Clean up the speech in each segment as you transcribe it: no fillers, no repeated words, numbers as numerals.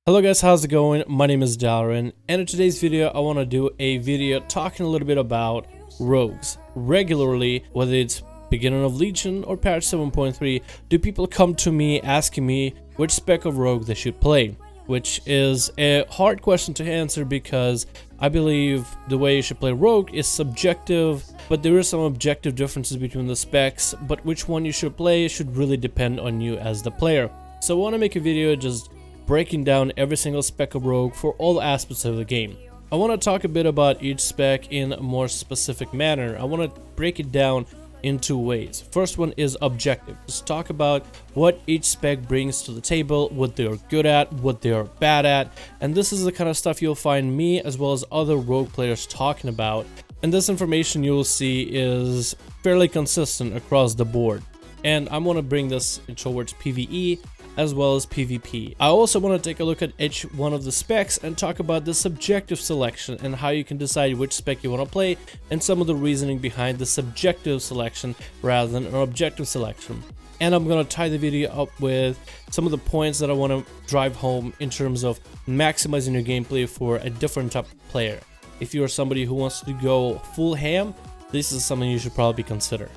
Hello guys, how's it going? My name is Darren, and in today's video I want to do a video talking a little bit about rogues. Regularly, whether it's beginning of Legion or patch 7.3, do people come to me asking me which spec of rogue they should play? Which is a hard question to answer because I believe the way you should play rogue is subjective, but there is some objective differences between the specs, but which one you should play should really depend on you as the player. So I want to make a video just breaking down every single spec of rogue for all aspects of the game. I want to talk a bit about each spec in a more specific manner. I want to break it down in two ways. First one is objective. Just talk about what each spec brings to the table, what they're good at, what they're bad at, and this is the kind of stuff you'll find me as well as other rogue players talking about. And this information you'll see is fairly consistent across the board. And I'm going to bring this towards PvE as well as PvP. I also want to take a look at each one of the specs and talk about the subjective selection and how you can decide which spec you want to play and some of the reasoning behind the subjective selection rather than an objective selection. And I'm going to tie the video up with some of the points that I want to drive home in terms of maximizing your gameplay for a different type of player. If you're somebody who wants to go full ham, this is something you should probably consider.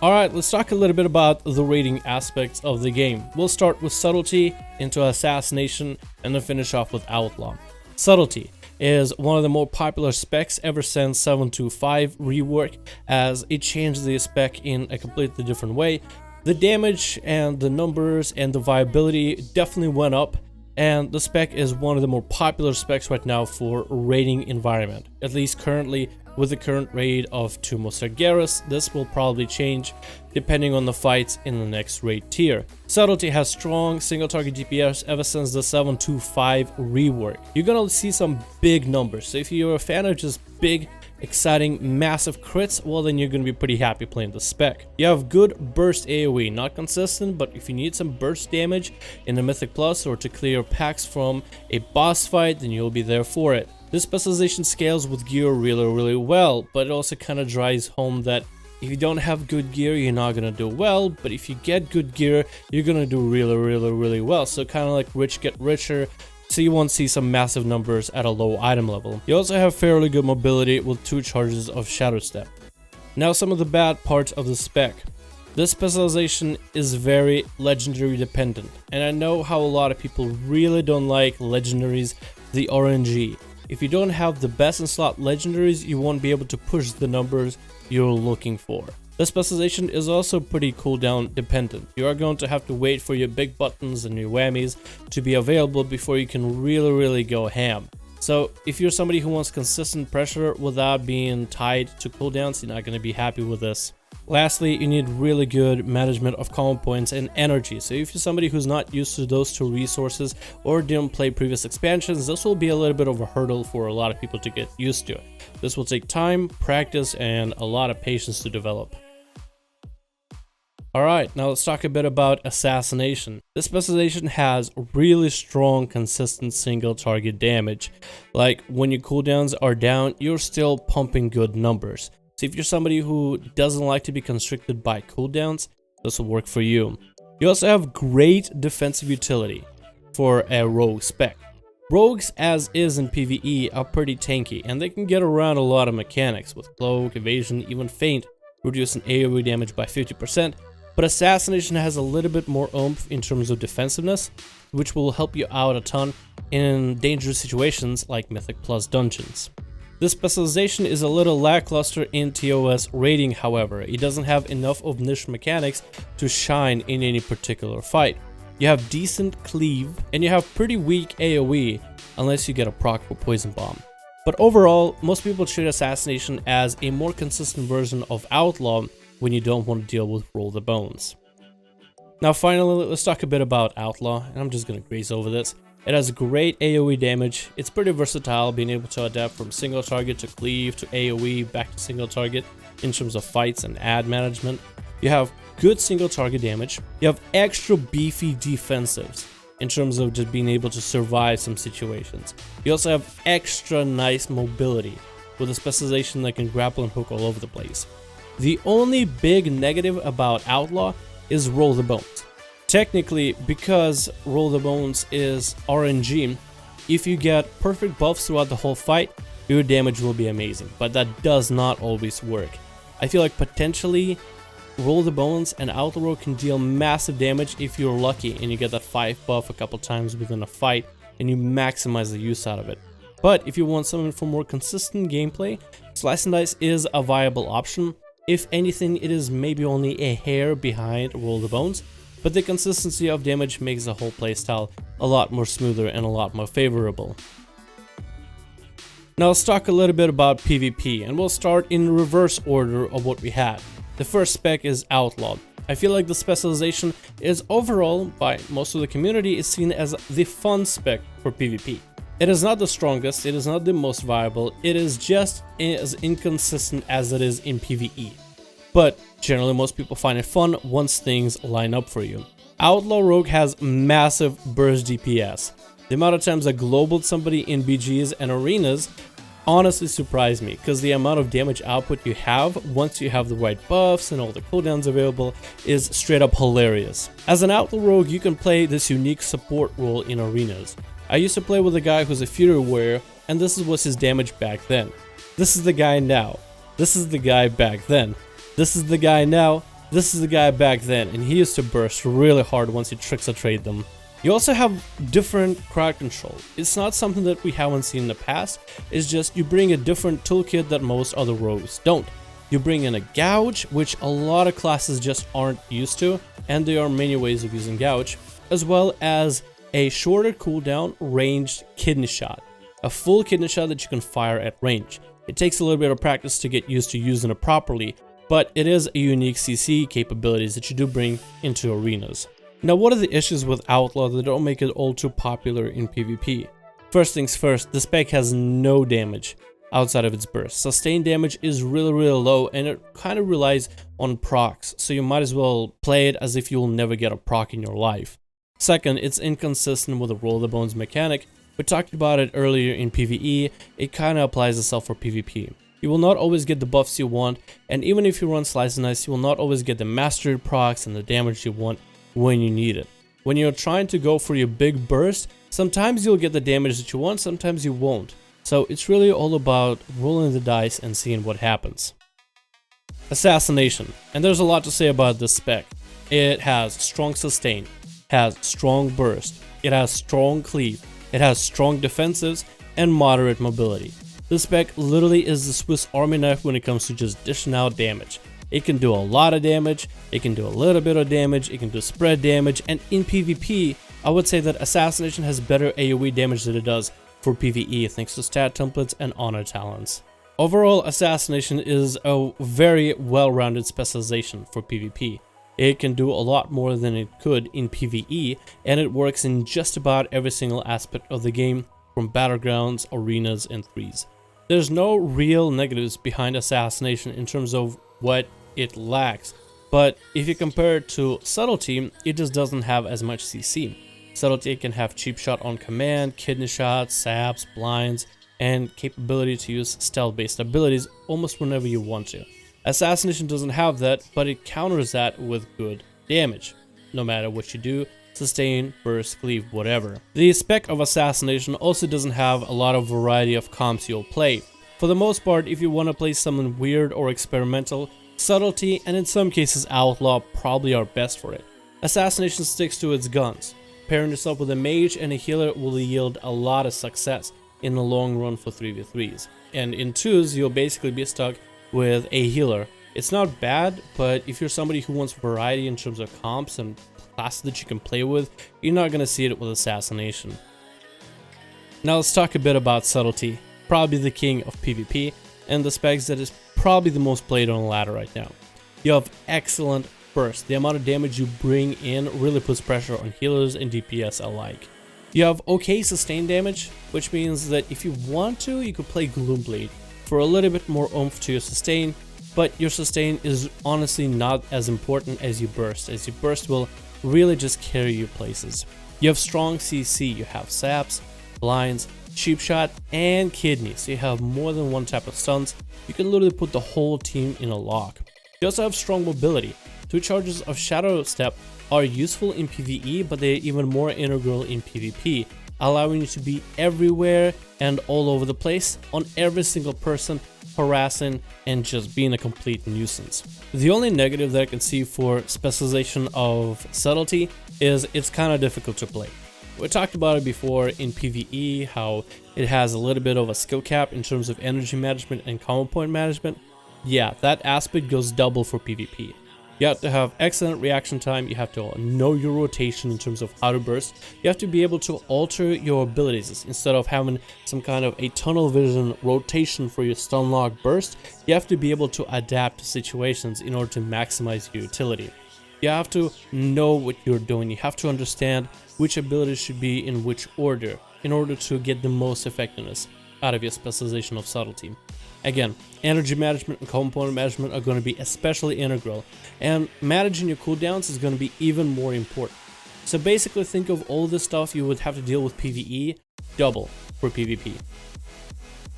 Alright, let's talk a little bit about the rating aspects of the game. We'll start with Subtlety, into Assassination, and then finish off with Outlaw. Subtlety is one of the more popular specs ever since 7.2.5 rework, as it changed the spec in a completely different way. The damage and the numbers and the viability definitely went up, and the spec is one of the more popular specs right now for raiding environment, at least currently. With the current raid of 2 Monster Garrus, this will probably change depending on the fights in the next raid tier. Subtlety has strong single target DPS ever since the 7.2.5 rework. You're gonna see some big numbers, so if you're a fan of just big, exciting, massive crits, well then you're gonna be pretty happy playing the spec. You have good burst AoE, not consistent, but if you need some burst damage in the Mythic Plus or to clear packs from a boss fight, then you'll be there for it. This specialization scales with gear really well, but it also kind of drives home that if you don't have good gear, you're not gonna do well, but if you get good gear, you're gonna do really well. So kind of like rich get richer, so you won't see some massive numbers at a low item level. You also have fairly good mobility with 2 charges of Shadow Step. Now some of the bad parts of the spec. This specialization is very legendary dependent, and I know how a lot of people really don't like legendaries, the RNG. If you don't have the best in slot legendaries, you won't be able to push the numbers you're looking for. The specialization is also pretty cooldown dependent. You are going to have to wait for your big buttons and your whammies to be available before you can really go ham. So if you're somebody who wants consistent pressure without being tied to cooldowns, you're not going to be happy with this. Lastly, you need really good management of combo points and energy. So if you're somebody who's not used to those 2 resources or didn't play previous expansions, this will be a little bit of a hurdle for a lot of people to get used to. This will take time, practice, and a lot of patience to develop. Alright, now let's talk a bit about Assassination. This specialization has really strong, consistent single target damage. Like when your cooldowns are down, you're still pumping good numbers. So if you're somebody who doesn't like to be constricted by cooldowns, this will work for you. You also have great defensive utility for a rogue spec. Rogues, as is in PvE, are pretty tanky, and they can get around a lot of mechanics with cloak, evasion, even feint, reducing AoE damage by 50%, but Assassination has a little bit more oomph in terms of defensiveness, which will help you out a ton in dangerous situations like Mythic Plus dungeons. This specialization is a little lackluster in TOS raiding, however. It doesn't have enough of niche mechanics to shine in any particular fight. You have decent cleave, and you have pretty weak AoE, unless you get a proc for Poison Bomb. But overall, most people treat Assassination as a more consistent version of Outlaw when you don't want to deal with Roll the Bones. Now finally, let's talk a bit about Outlaw, and I'm just gonna graze over this. It has great AoE damage, it's pretty versatile, being able to adapt from single target to cleave to AoE back to single target in terms of fights and ad management. You have good single target damage, you have extra beefy defensives in terms of just being able to survive some situations. You also have extra nice mobility with a specialization that can grapple and hook all over the place. The only big negative about Outlaw is Roll the Bones. Technically, because Roll the Bones is RNG, if you get perfect buffs throughout the whole fight, your damage will be amazing, but that does not always work. I feel like potentially Roll the Bones and Outlaw Rogue can deal massive damage if you're lucky and you get that 5 buff a couple times within a fight and you maximize the use out of it. But if you want something for more consistent gameplay, Slice and Dice is a viable option. If anything, it is maybe only a hair behind Roll the Bones, but the consistency of damage makes the whole playstyle a lot more smoother and a lot more favorable. Now let's talk a little bit about PvP, and we'll start in reverse order of what we had. The first spec is Outlaw. I feel like the specialization is overall, by most of the community, is seen as the fun spec for PvP. It is not the strongest, it is not the most viable, it is just as inconsistent as it is in PvE. But generally most people find it fun once things line up for you. Outlaw Rogue has massive burst DPS. The amount of times I globaled somebody in BGs and arenas honestly surprised me, because the amount of damage output you have once you have the right buffs and all the cooldowns available is straight up hilarious. As an Outlaw Rogue, you can play this unique support role in arenas. I used to play with a guy who's a Fury Warrior, and this was his damage back then. This is the guy now. This is the guy back then. This is the guy now. This is the guy back then, and he used to burst really hard once you tricks or trade them. You also have different crowd control. It's not something that we haven't seen in the past, it's just you bring a different toolkit that most other rogues don't. You bring in a gouge, which a lot of classes just aren't used to, and there are many ways of using gouge, as well as a shorter cooldown ranged kidney shot. A full kidney shot that you can fire at range. It takes a little bit of practice to get used to using it properly, but it is a unique CC capabilities that you do bring into arenas. Now, what are the issues with Outlaw that don't make it all too popular in PvP? First things first, the spec has no damage outside of its burst. Sustained damage is really low, and it kind of relies on procs, so you might as well play it as if you will never get a proc in your life. Second, it's inconsistent with the Roll the Bones mechanic. We talked about it earlier in PvE, it kind of applies itself for PvP. You will not always get the buffs you want, and even if you run Slice and Dice, you will not always get the mastered procs and the damage you want when you need it. When you're trying to go for your big burst, sometimes you'll get the damage that you want, sometimes you won't. So it's really all about rolling the dice and seeing what happens. Assassination, and there's a lot to say about this spec. It has strong sustain, has strong burst, it has strong cleave, it has strong defensives, and moderate mobility. This spec literally is the Swiss Army knife when it comes to just dishing out damage. It can do a lot of damage, it can do a little bit of damage, it can do spread damage, and in PvP, I would say that Assassination has better AoE damage than it does for PvE thanks to stat templates and honor talents. Overall, Assassination is a very well-rounded specialization for PvP. It can do a lot more than it could in PvE, and it works in just about every single aspect of the game, from battlegrounds, arenas, and threes. There's no real negatives behind Assassination in terms of what it lacks, but if you compare it to Subtlety, it just doesn't have as much CC. Subtlety can have cheap shot on command, kidney shots, saps, blinds, and capability to use stealth-based abilities almost whenever you want to. Assassination doesn't have that, but it counters that with good damage, no matter what you do, sustain, burst, cleave, whatever. The spec of Assassination also doesn't have a lot of variety of comps you'll play. For the most part, if you want to play something weird or experimental, Subtlety and in some cases Outlaw probably are best for it. Assassination sticks to its guns. Pairing yourself with a mage and a healer will yield a lot of success in the long run for 3v3s. And in 2s, you'll basically be stuck with a healer. It's not bad, but if you're somebody who wants variety in terms of comps and classes that you can play with, you're not going to see it with Assassination. Now let's talk a bit about Subtlety, probably the king of PvP, and the specs that is probably the most played on the ladder right now. You have excellent burst. The amount of damage you bring in really puts pressure on healers and DPS alike. You have okay sustain damage, which means that if you want to, you could play Gloomblade for a little bit more oomph to your sustain, but your sustain is honestly not as important as your burst, as your burst will really just carry you places. You have strong CC, you have saps, blinds, cheap shot, and kidney, so you have more than one type of stuns. You can literally put the whole team in a lock. You also have strong mobility. 2 charges of Shadow Step are useful in PvE, but they're even more integral in PvP, allowing you to be everywhere and all over the place on every single person, harassing and just being a complete nuisance. The only negative that I can see for specialization of Subtlety is it's kind of difficult to play. We talked about it before in PvE, how it has a little bit of a skill cap in terms of energy management and combo point management. Yeah, that aspect goes double for PvP. You have to have excellent reaction time, you have to know your rotation in terms of how to burst, you have to be able to alter your abilities. Instead of having some kind of a tunnel vision rotation for your stun lock burst, you have to be able to adapt to situations in order to maximize your utility. You have to know what you're doing, you have to understand which abilities should be in which order in order to get the most effectiveness out of your specialization of Subtlety. Again, energy management and component management are going to be especially integral, and managing your cooldowns is going to be even more important. So basically think of all the stuff you would have to deal with PvE, double for PvP.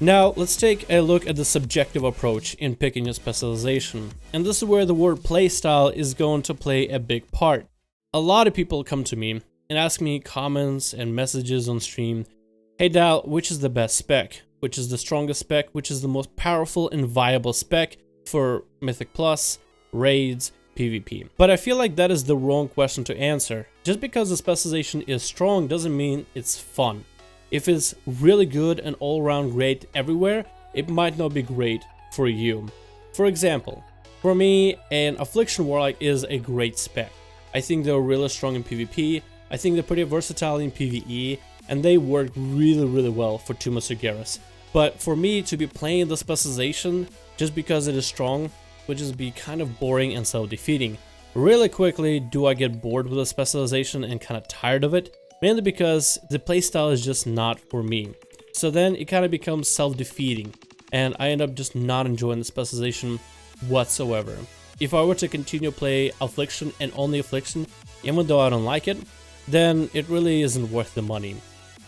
Now let's take a look at the subjective approach in picking a specialization, and this is where the word playstyle is going to play a big part. A lot of people come to me and ask me comments and messages on stream, "Hey Dal, which is the best spec? Which is the strongest spec? Which is the most powerful and viable spec for Mythic Plus, raids, PvP?" But I feel like that is the wrong question to answer. Just because the specialization is strong doesn't mean it's fun. If it's really good and all-around great everywhere, it might not be great for you. For example, for me, an Affliction Warlock is a great spec. I think they're really strong in PvP, I think they're pretty versatile in PvE, and they work really well for Tuma Sugeras. But for me to be playing the specialization just because it is strong would just be kind of boring and self-defeating. Really quickly do I get bored with the specialization and kind of tired of it, mainly because the playstyle is just not for me. So then it kind of becomes self-defeating, and I end up just not enjoying the specialization whatsoever. If I were to continue play Affliction and only Affliction, even though I don't like it, then it really isn't worth the money.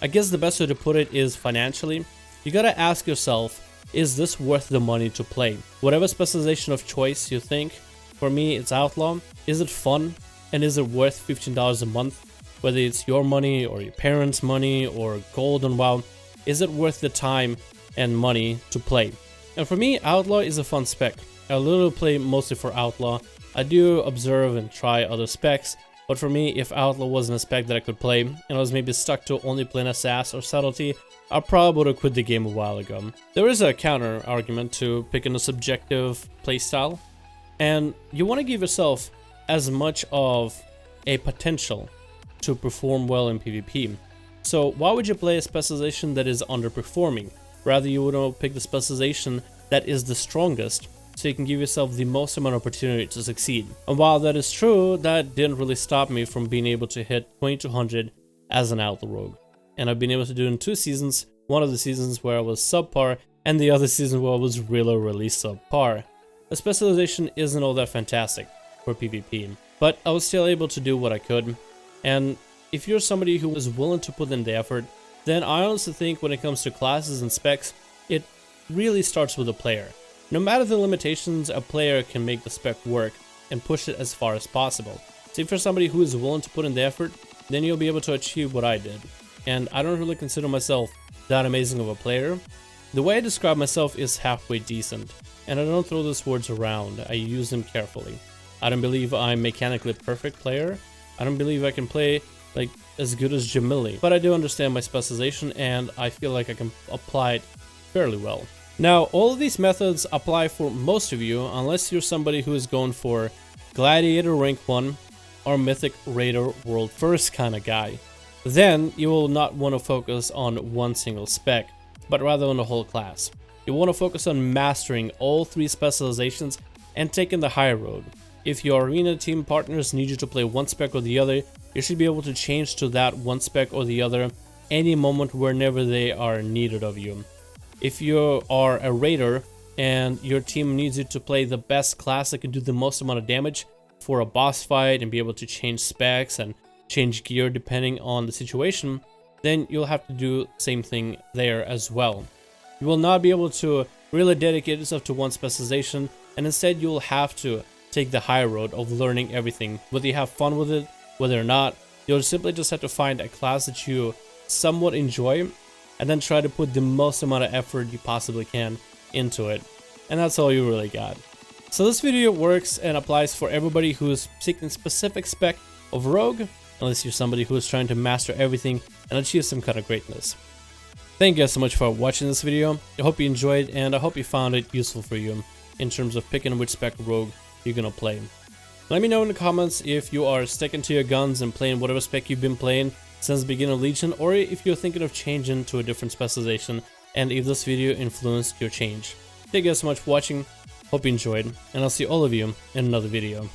I guess the best way to put it is financially. You gotta ask yourself, is this worth the money to play? Whatever specialization of choice you think, for me it's Outlaw. Is it fun? And is it worth $15 a month? Whether it's your money or your parents' money or gold on WoW, is it worth the time and money to play? And for me, Outlaw is a fun spec. I literally play mostly for Outlaw. I do observe and try other specs, but for me, if Outlaw wasn't a spec that I could play, and I was maybe stuck to only playing Assass or Subtlety, I probably would have quit the game a while ago. There is a counter argument to picking a subjective playstyle, and you want to give yourself as much of a potential to perform well in PvP. So why would you play a specialization that is underperforming? Rather, you would pick the specialization that is the strongest, so you can give yourself the most amount of opportunity to succeed. And while that is true, that didn't really stop me from being able to hit 2200 as an Outlaw Rogue. And I've been able to do it in 2 seasons, one of the seasons where I was subpar, and the other season where I was really subpar. The specialization isn't all that fantastic for PvP, but I was still able to do what I could. And if you're somebody who is willing to put in the effort, then I honestly think when it comes to classes and specs, it really starts with the player. No matter the limitations, a player can make the spec work and push it as far as possible. So if you're somebody who is willing to put in the effort, then you'll be able to achieve what I did. And I don't really consider myself that amazing of a player. The way I describe myself is halfway decent, and I don't throw those words around, I use them carefully. I don't believe I'm a mechanically perfect player. I don't believe I can play like as good as Jamili, but I do understand my specialization and I feel like I can apply it fairly well. Now, all of these methods apply for most of you unless you're somebody who is going for Gladiator Rank 1 or Mythic Raider World First kind of guy. Then you will not want to focus on one single spec, but rather on the whole class. You want to focus on mastering all 3 specializations and taking the high road. If your arena team partners need you to play one spec or the other, you should be able to change to that one spec or the other any moment whenever they are needed of you. If you are a raider and your team needs you to play the best class that can do the most amount of damage for a boss fight and be able to change specs and change gear depending on the situation, then you'll have to do the same thing there as well. You will not be able to really dedicate yourself to one specialization, and instead you'll have to take the high road of learning everything. Whether you have fun with it, whether or not, you'll simply just have to find a class that you somewhat enjoy and then try to put the most amount of effort you possibly can into it. And that's all you really got. So this video works and applies for everybody who is seeking specific spec of Rogue, unless you're somebody who is trying to master everything and achieve some kind of greatness. Thank you guys so much for watching this video. I hope you enjoyed, and I hope you found it useful for you in terms of picking which spec Rogue you're gonna play. Let me know in the comments if you are sticking to your guns and playing whatever spec you've been playing since the beginning of Legion, or if you're thinking of changing to a different specialization, and if this video influenced your change. Thank you guys so much for watching, hope you enjoyed, and I'll see all of you in another video.